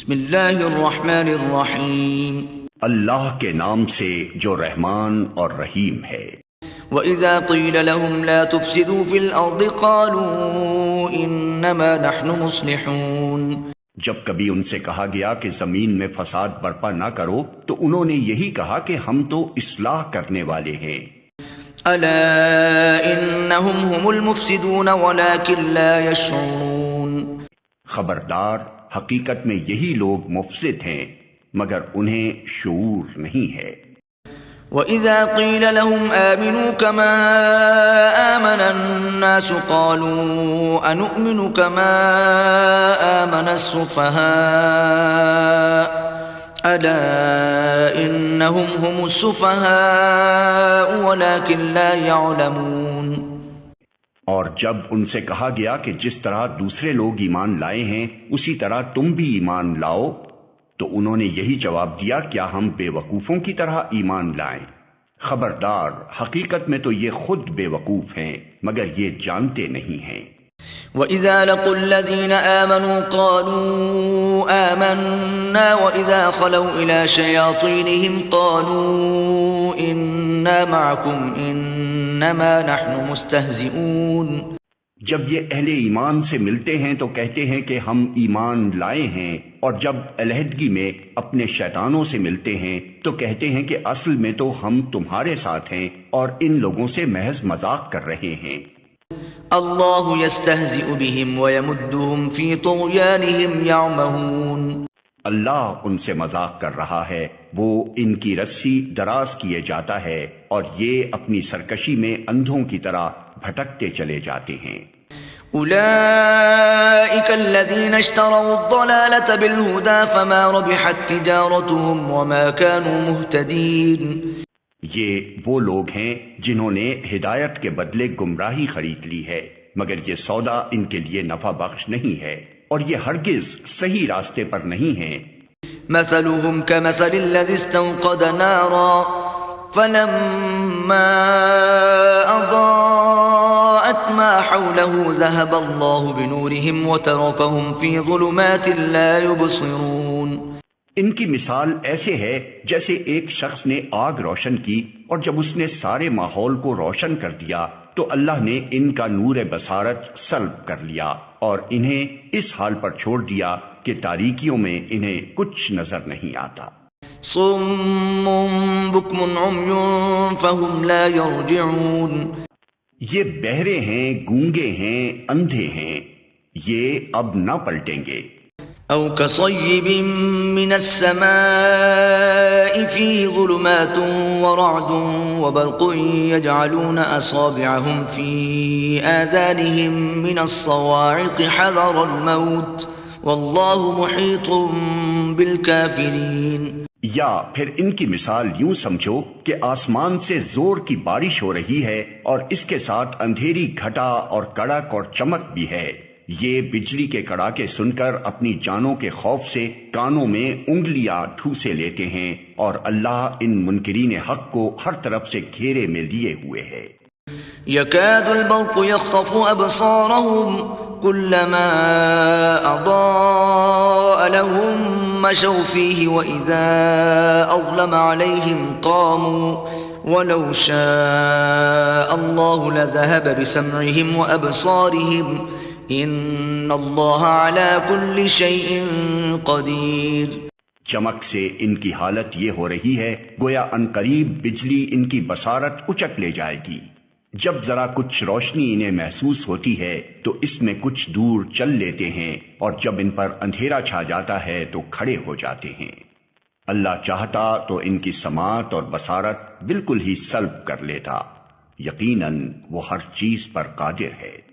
بسم اللہ الرحمن الرحیم، اللہ کے نام سے جو رحمان اور رحیم ہے۔ وَإِذَا قِيلَ لَهُمْ لَا تُفْسِدُوا فِي الْأَرْضِ قَالُوا إِنَّمَا نَحْنُ مُصْلِحُونَ۔ جب کبھی ان سے کہا گیا کہ زمین میں فساد برپا نہ کرو تو انہوں نے یہی کہا کہ ہم تو اصلاح کرنے والے ہیں۔ أَلَا إِنَّهُمْ هُمُ الْمُفْسِدُونَ وَلَكِنْ لَا يَشْعُرُونَ۔ خبردار، حقیقت میں یہی لوگ مفسد ہیں مگر انہیں شعور نہیں ہے۔ وَإِذَا قِيلَ لَهُمْ آمِنُوا كَمَا آمَنَ النَّاسُ قَالُوا أَنُؤْمِنُ كَمَا آمَنَ السُّفَهَاءُ أَلَا إِنَّهُمْ هُمُ السُّفَهَاءُ وَلَكِنْ لَا يَعْلَمُونَ۔ اور جب ان سے کہا گیا کہ جس طرح دوسرے لوگ ایمان لائے ہیں اسی طرح تم بھی ایمان لاؤ تو انہوں نے یہی جواب دیا، کیا ہم بے وقوفوں کی طرح ایمان لائیں؟ خبردار، حقیقت میں تو یہ خود بے وقوف ہیں مگر یہ جانتے نہیں ہیں۔ وَإِذَا لَقُوا الَّذِينَ آمَنُوا قَالُوا آمَنَّا وَإِذَا خَلَوْا إِلَى شَيَاطِينِهِمْ قَالُوا إِنَّا مَعَكُمْ إِنَّمَا نَحْنُ مُسْتَهْزِئُونَ۔ جب یہ اہل ایمان سے ملتے ہیں تو کہتے ہیں کہ ہم ایمان لائے ہیں، اور جب علیحدگی میں اپنے شیطانوں سے ملتے ہیں تو کہتے ہیں کہ اصل میں تو ہم تمہارے ساتھ ہیں اور ان لوگوں سے محض مذاق کر رہے ہیں۔ اللہ یستہزئ بہم ویمدہم فی طغیانہم یعمہون۔ اللہ ان سے مذاق کر رہا ہے، وہ ان کی رسی دراز کیے جاتا ہے اور یہ اپنی سرکشی میں اندھوں کی طرح بھٹکتے چلے جاتے ہیں۔ اولئک الذین اشتروا الضلالة بالہدى فما ربحت تجارتهم وما كانوا مہتدین۔ یہ وہ لوگ ہیں جنہوں نے ہدایت کے بدلے گمراہی خرید لی ہے مگر یہ سودا ان کے لیے نفع بخش نہیں ہے اور یہ ہرگز صحیح راستے پر نہیں ہیں۔ مثلهم كمثل الذي استوقد نارا فلما أضاءت ما حوله ذهب الله بنورهم وتركهم في ظلمات لا يبصرون۔ ان کی مثال ایسے ہے جیسے ایک شخص نے آگ روشن کی اور جب اس نے سارے ماحول کو روشن کر دیا تو اللہ نے ان کا نور بصارت سلب کر لیا اور انہیں اس حال پر چھوڑ دیا کہ تاریکیوں میں انہیں کچھ نظر نہیں آتا۔ صم بکم عمی فهم لا يرجعون۔ یہ بہرے ہیں، گونگے ہیں، اندھے ہیں، یہ اب نہ پلٹیں گے۔ او كصيب من السماء فيه ظلمات ورعد وبرق يجعلون أصابعهم في آذانهم من الصواعق حذر الموت والله محيط بالكافرين۔ یا پھر ان کی مثال یوں سمجھو کہ آسمان سے زور کی بارش ہو رہی ہے اور اس کے ساتھ اندھیری گھٹا اور کڑک اور چمک بھی ہے، یہ بجلی کے کڑاکے سن کر اپنی جانوں کے خوف سے کانوں میں انگلیاں ٹھوسے لیتے ہیں اور اللہ ان منکرین حق کو ہر طرف سے گھیرے میں لیے ہوئے ہے۔ يكاد البرق يخطف أبصارهم كلما أضاء لهم مشوا فيه وإذا أظلم عليهم قاموا ولو شاء الله لذهب بسمعهم وأبصارهم ان اللہ علی کل شیء قدیر۔ چمک سے ان کی حالت یہ ہو رہی ہے گویا عنقریب بجلی ان کی بصارت اچک لے جائے گی۔ جب ذرا کچھ روشنی انہیں محسوس ہوتی ہے تو اس میں کچھ دور چل لیتے ہیں اور جب ان پر اندھیرا چھا جاتا ہے تو کھڑے ہو جاتے ہیں۔ اللہ چاہتا تو ان کی سماعت اور بصارت بالکل ہی سلب کر لیتا، یقیناً وہ ہر چیز پر قادر ہے۔